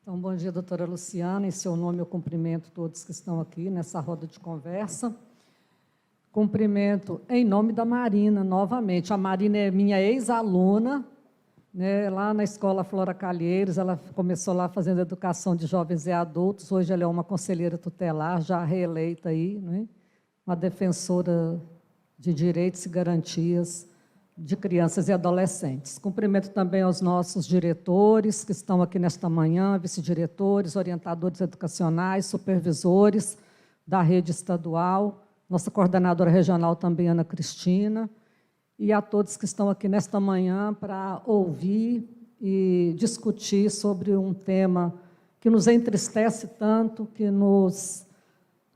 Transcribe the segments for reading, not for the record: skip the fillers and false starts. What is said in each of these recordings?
Então, bom dia, doutora Luciana. Em seu nome, eu cumprimento todos que estão aqui nessa roda de conversa. Cumprimento em nome da Marina, novamente. A Marina é minha ex-aluna, né, lá na Escola Flora Calheiros. Ela começou lá fazendo educação de jovens e adultos. Hoje ela é uma conselheira tutelar, já reeleita aí, né, uma defensora de direitos e garantias de crianças e adolescentes. Cumprimento também aos nossos diretores que estão aqui nesta manhã, vice-diretores, orientadores educacionais, supervisores da rede estadual, nossa coordenadora regional também, Ana Cristina, e a todos que estão aqui nesta manhã para ouvir e discutir sobre um tema que nos entristece tanto, que nos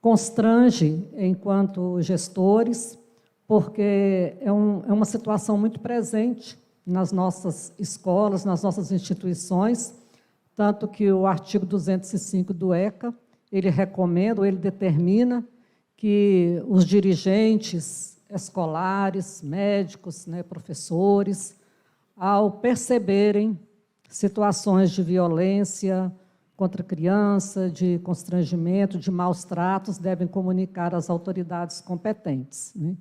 constrange enquanto gestores, porque é uma situação muito presente nas nossas escolas, nas nossas instituições, tanto que o artigo 205 do ECA, ele recomenda, ou ele determina que os dirigentes escolares, médicos, né, professores, ao perceberem situações de violência contra a criança, de constrangimento, de maus tratos, devem comunicar às autoridades competentes, né?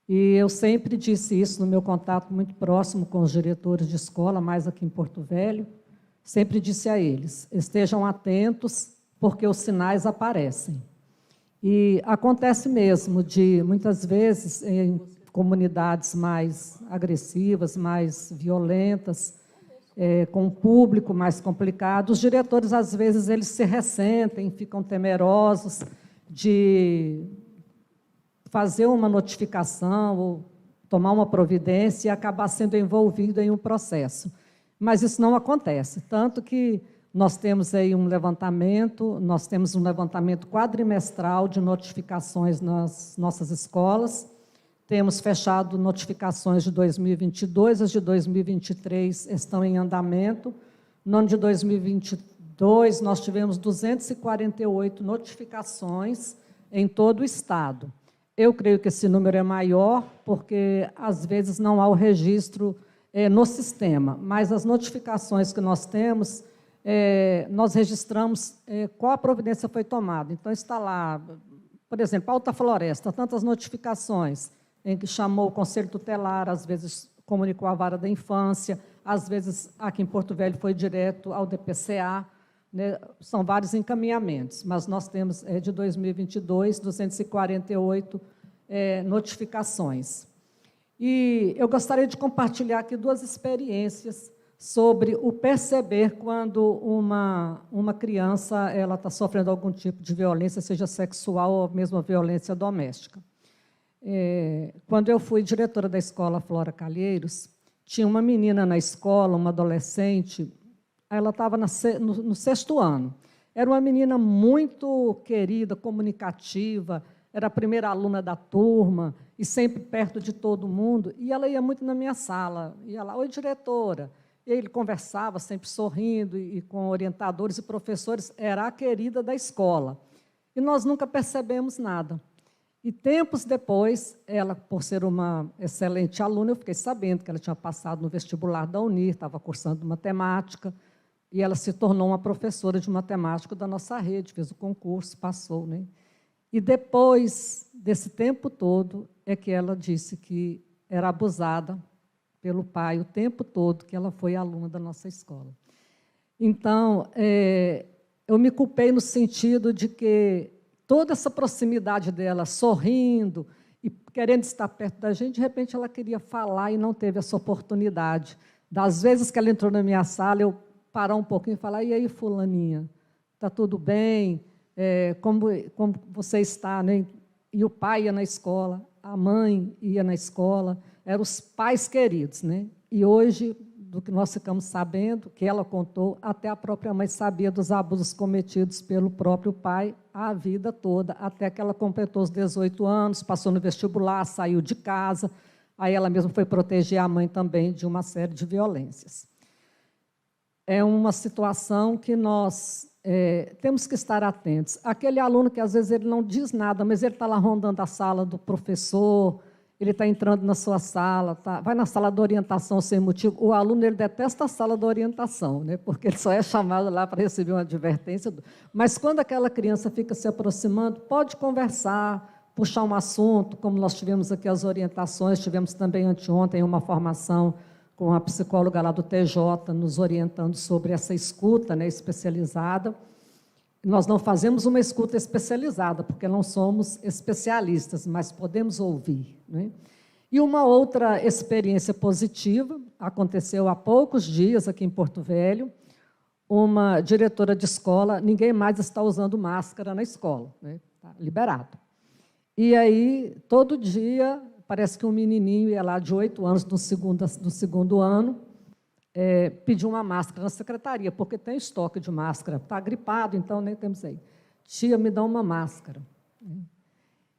E eu sempre disse isso no meu contato muito próximo com os diretores de escola, mais aqui em Porto Velho, sempre disse a eles, estejam atentos, porque os sinais aparecem. E acontece mesmo de, muitas vezes, em comunidades mais agressivas, mais violentas, com um público mais complicado, os diretores, às vezes, eles se ressentem, ficam temerosos de fazer uma notificação ou tomar uma providência e acabar sendo envolvido em um processo. Mas isso não acontece, tanto que nós temos aí um levantamento quadrimestral de notificações nas nossas escolas, temos fechado notificações de 2022, as de 2023 estão em andamento, no ano de 2022 nós tivemos 248 notificações em todo o estado. Eu creio que esse número é maior, porque, às vezes, não há o registro no sistema, mas as notificações que nós temos, nós registramos qual a providência foi tomada. Então, está lá, por exemplo, Alta Floresta, tantas notificações, em que chamou o Conselho Tutelar, às vezes comunicou a Vara da Infância, às vezes, aqui em Porto Velho, foi direto ao DPCA, né, são vários encaminhamentos, mas nós temos, de 2022, 248 notificações. E eu gostaria de compartilhar aqui duas experiências sobre o perceber quando uma criança está sofrendo algum tipo de violência, seja sexual ou mesmo a violência doméstica. Quando eu fui diretora da Escola Flora Calheiros, tinha uma menina na escola, uma adolescente, ela estava no 6º ano. Era uma menina muito querida, comunicativa, era a primeira aluna da turma, e sempre perto de todo mundo, e ela ia muito na minha sala, ia lá, oi, diretora. E ele conversava, sempre sorrindo, e com orientadores e professores, era a querida da escola. E nós nunca percebemos nada. E tempos depois, ela, por ser uma excelente aluna, eu fiquei sabendo que ela tinha passado no vestibular da Unir, estava cursando matemática, e ela se tornou uma professora de matemática da nossa rede, fez o concurso, passou, né? E depois desse tempo todo, é que ela disse que era abusada pelo pai o tempo todo que ela foi aluna da nossa escola. Então, eu me culpei no sentido de que toda essa proximidade dela, sorrindo e querendo estar perto da gente, de repente ela queria falar e não teve essa oportunidade. Das vezes que ela entrou na minha sala, eu parar um pouquinho e falar, e aí, fulaninha, está tudo bem? Como você está? Né? E o pai ia na escola, a mãe ia na escola, eram os pais queridos. Né? E hoje, do que nós ficamos sabendo, que ela contou, até a própria mãe sabia dos abusos cometidos pelo próprio pai a vida toda, até que ela completou os 18 anos, passou no vestibular, saiu de casa, aí ela mesma foi proteger a mãe também de uma série de violências. É uma situação que nós temos que estar atentos. Aquele aluno que, às vezes, ele não diz nada, mas ele está lá rondando a sala do professor, ele está entrando na sua sala, vai na sala de orientação sem motivo. O aluno ele detesta a sala de orientação, né, porque ele só é chamado lá para receber uma advertência. Mas quando aquela criança fica se aproximando, pode conversar, puxar um assunto, como nós tivemos aqui as orientações, tivemos também anteontem uma formação com a psicóloga lá do TJ, nos orientando sobre essa escuta, né, especializada. Nós não fazemos uma escuta especializada, porque não somos especialistas, mas podemos ouvir, né? E uma outra experiência positiva, aconteceu há poucos dias aqui em Porto Velho, uma diretora de escola, ninguém mais está usando máscara na escola, né? Está liberado. E aí, todo dia, parece que um menininho ia lá de 8 anos, no segundo ano, pediu uma máscara na secretaria, porque tem estoque de máscara. Está gripado, então nem temos aí. Tia, me dá uma máscara.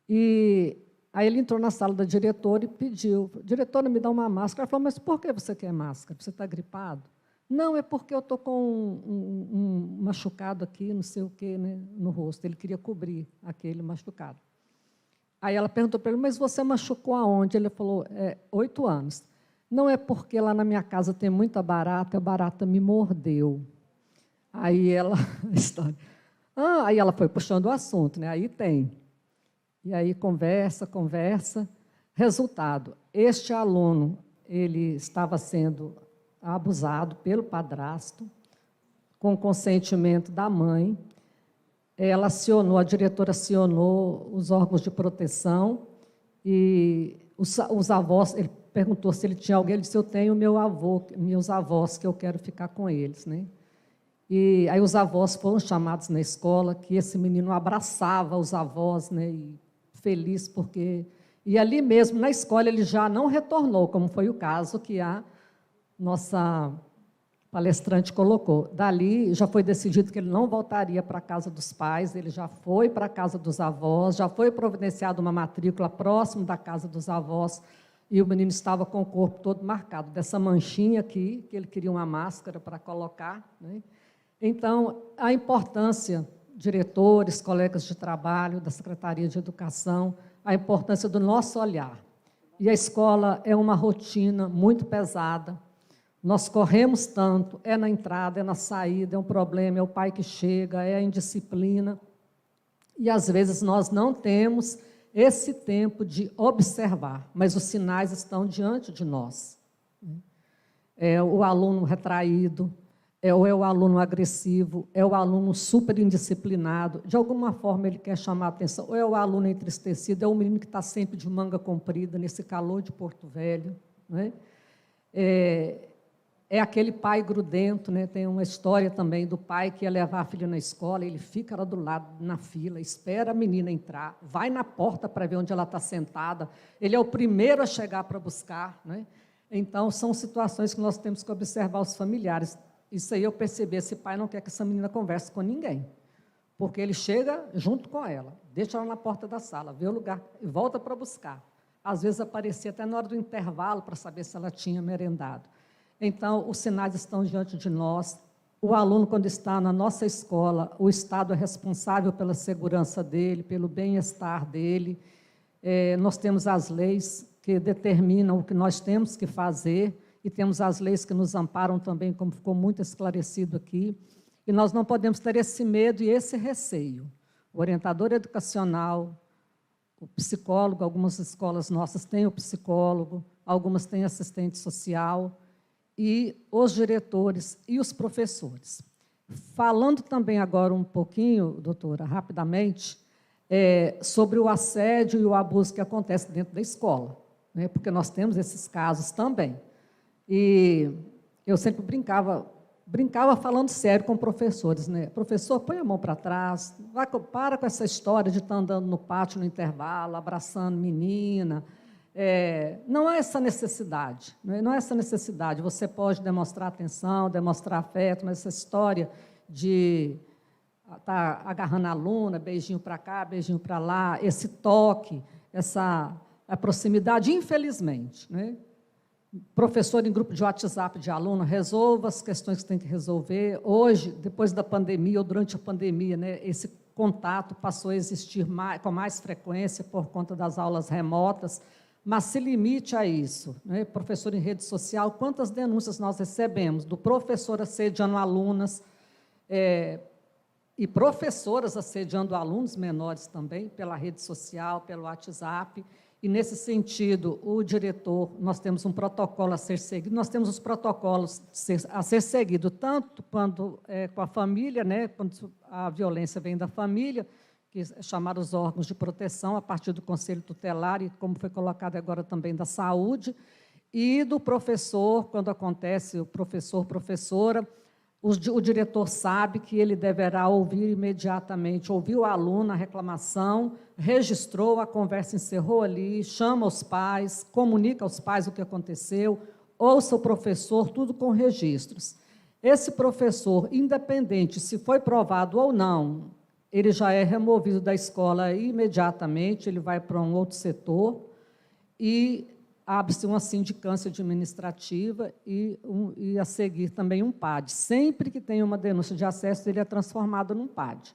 E aí ele entrou na sala da diretora e pediu, diretora, me dá uma máscara. Ela falou, mas por que você quer máscara? Você está gripado? Não, é porque eu estou com um machucado aqui, não sei o quê, né, no rosto. Ele queria cobrir aquele machucado. Aí ela perguntou para ele, mas você machucou aonde? Ele falou, 8 anos. Não é porque lá na minha casa tem muita barata, a barata me mordeu. Aí ela, aí ela foi puxando o assunto, né? Aí tem. E aí conversa. Resultado, este aluno, ele estava sendo abusado pelo padrasto, com consentimento da mãe. Ela acionou, a diretora acionou os órgãos de proteção e os avós, ele perguntou se ele tinha alguém, ele disse, eu tenho meus avós, que eu quero ficar com eles, né? E aí os avós foram chamados na escola, que esse menino abraçava os avós, né? E feliz porque... E ali mesmo, na escola, ele já não retornou, como foi o caso que a nossa palestrante colocou. Dali, já foi decidido que ele não voltaria para a casa dos pais, ele já foi para a casa dos avós, já foi providenciada uma matrícula próximo da casa dos avós, e o menino estava com o corpo todo marcado, dessa manchinha aqui, que ele queria uma máscara para colocar, né? Então, a importância, diretores, colegas de trabalho, da Secretaria de Educação, a importância do nosso olhar. E a escola é uma rotina muito pesada, nós corremos tanto, é na entrada, é na saída, é um problema, é o pai que chega, é a indisciplina, e às vezes nós não temos esse tempo de observar, mas os sinais estão diante de nós. É o aluno retraído, ou é o aluno agressivo, é o aluno super indisciplinado, de alguma forma ele quer chamar a atenção, ou é o aluno entristecido, é o menino que está sempre de manga comprida, nesse calor de Porto Velho, né? É aquele pai grudento, né? Tem uma história também do pai que ia levar a filha na escola, ele fica lá do lado, na fila, espera a menina entrar, vai na porta para ver onde ela está sentada, ele é o primeiro a chegar para buscar, né? Então, são situações que nós temos que observar os familiares. Isso aí eu percebi, esse pai não quer que essa menina converse com ninguém, porque ele chega junto com ela, deixa ela na porta da sala, vê o lugar e volta para buscar. Às vezes aparecia até na hora do intervalo para saber se ela tinha merendado. Então, os sinais estão diante de nós. O aluno, quando está na nossa escola, o Estado é responsável pela segurança dele, pelo bem-estar dele. Nós temos as leis que determinam o que nós temos que fazer e temos as leis que nos amparam também, como ficou muito esclarecido aqui. E nós não podemos ter esse medo e esse receio. O orientador educacional, o psicólogo, algumas escolas nossas têm o psicólogo, algumas têm assistente social, e os diretores e os professores. Falando também agora um pouquinho, doutora, rapidamente, sobre o assédio e o abuso que acontece dentro da escola, né? Porque nós temos esses casos também. E eu sempre brincava falando sério com professores, né? Professor, põe a mão para trás, para com essa história de estar andando no pátio no intervalo, abraçando menina. Não há essa necessidade, não há essa necessidade. Você pode demonstrar atenção, demonstrar afeto, mas essa história de estar agarrando a aluna, beijinho para cá, beijinho para lá, esse toque, a proximidade, infelizmente, né? Professor em grupo de WhatsApp de aluno, resolva as questões que tem que resolver. Hoje, depois da pandemia ou durante a pandemia, né, esse contato passou a existir com mais frequência por conta das aulas remotas, mas se limite a isso, né? Professor em rede social, quantas denúncias nós recebemos do professor assediando alunas, e professoras assediando alunos menores também, pela rede social, pelo WhatsApp, e, nesse sentido, o diretor, nós temos um protocolo a ser seguido, nós temos os protocolos a ser seguido, tanto quando com a família, né, quando a violência vem da família, que é chamar os órgãos de proteção, a partir do Conselho Tutelar, e como foi colocado agora também da saúde, e do professor, quando acontece o professor, professora, o diretor sabe que ele deverá ouvir imediatamente, ouviu o aluno, a reclamação, registrou, a conversa encerrou ali, chama os pais, comunica aos pais o que aconteceu, ouça o professor, tudo com registros. Esse professor, independente se foi provado ou não, ele já é removido da escola imediatamente, ele vai para um outro setor e abre-se uma sindicância administrativa e a seguir também um PAD. Sempre que tem uma denúncia de assédio, ele é transformado num PAD.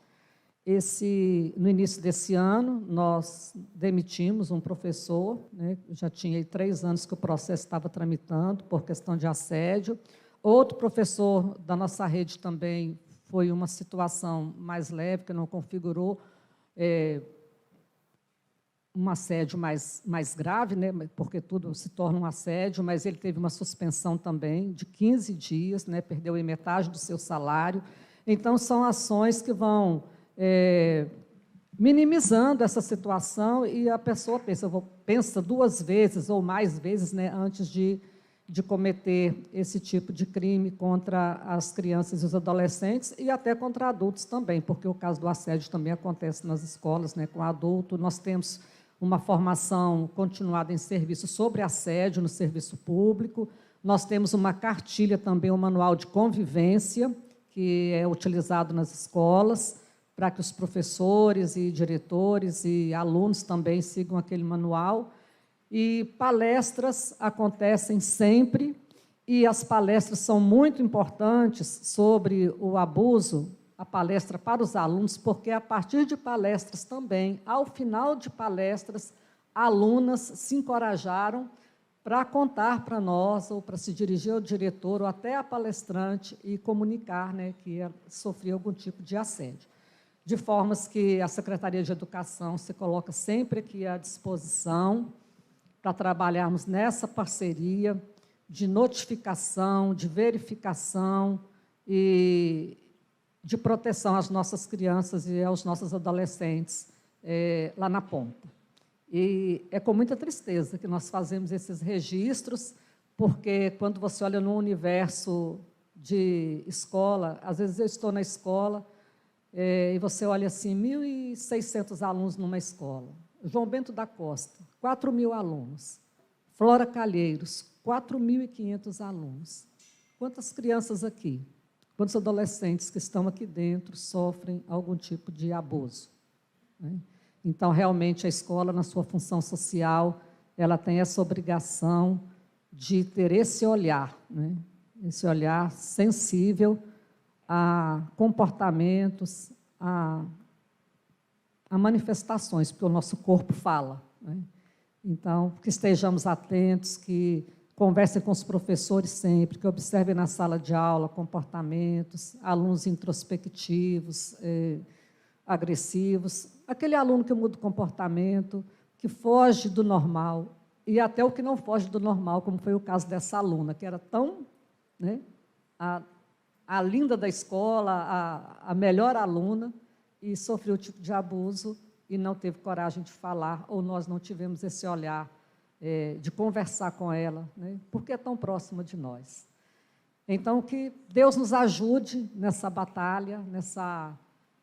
No início desse ano, nós demitimos um professor, né, já tinha 3 anos que o processo estava tramitando por questão de assédio. Outro professor da nossa rede também foi uma situação mais leve, que não configurou um assédio mais grave, né, porque tudo se torna um assédio, mas ele teve uma suspensão também de 15 dias, né, perdeu metade do seu salário. Então, são ações que vão minimizando essa situação e a pessoa pensa 2 vezes ou mais vezes, né, antes de cometer esse tipo de crime contra as crianças e os adolescentes e até contra adultos também, porque o caso do assédio também acontece nas escolas, né, com adulto. Nós temos uma formação continuada em serviço sobre assédio no serviço público. Nós temos uma cartilha também, um manual de convivência, que é utilizado nas escolas, para que os professores e diretores e alunos também sigam aquele manual. E palestras acontecem sempre, e as palestras são muito importantes sobre o abuso, a palestra para os alunos, porque a partir de palestras também, ao final de palestras, alunas se encorajaram para contar para nós, ou para se dirigir ao diretor, ou até a palestrante, e comunicar, né, que sofria algum tipo de assédio. De formas que a Secretaria de Educação se coloca sempre aqui à disposição para trabalharmos nessa parceria de notificação, de verificação e de proteção às nossas crianças e aos nossos adolescentes lá na ponta. E é com muita tristeza que nós fazemos esses registros, porque quando você olha no universo de escola, às vezes eu estou na escola e você olha assim, 1.600 alunos numa escola. João Bento da Costa, 4.000 alunos. Flora Calheiros, 4.500 alunos. Quantas crianças aqui? Quantos adolescentes que estão aqui dentro sofrem algum tipo de abuso? Né? Então, realmente, a escola, na sua função social, ela tem essa obrigação de ter esse olhar, né? Esse olhar sensível a comportamentos, a manifestações, porque o nosso corpo fala. Né? Então, que estejamos atentos, que conversem com os professores sempre, que observem na sala de aula comportamentos, alunos introspectivos, agressivos, aquele aluno que muda o comportamento, que foge do normal, e até o que não foge do normal, como foi o caso dessa aluna, que era tão, né, a linda da escola, a melhor aluna, e sofreu o tipo de abuso e não teve coragem de falar, ou nós não tivemos esse olhar de conversar com ela, né, porque é tão próxima de nós. Então, que Deus nos ajude nessa batalha,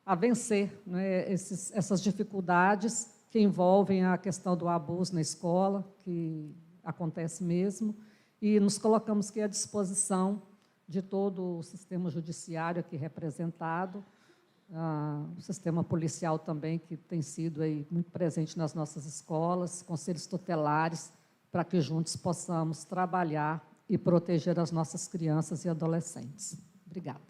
a vencer, né, essas dificuldades que envolvem a questão do abuso na escola, que acontece mesmo, e nos colocamos aqui à disposição de todo o sistema judiciário aqui representado, o sistema policial também, que tem sido aí muito presente nas nossas escolas, conselhos tutelares, para que juntos possamos trabalhar e proteger as nossas crianças e adolescentes. Obrigada.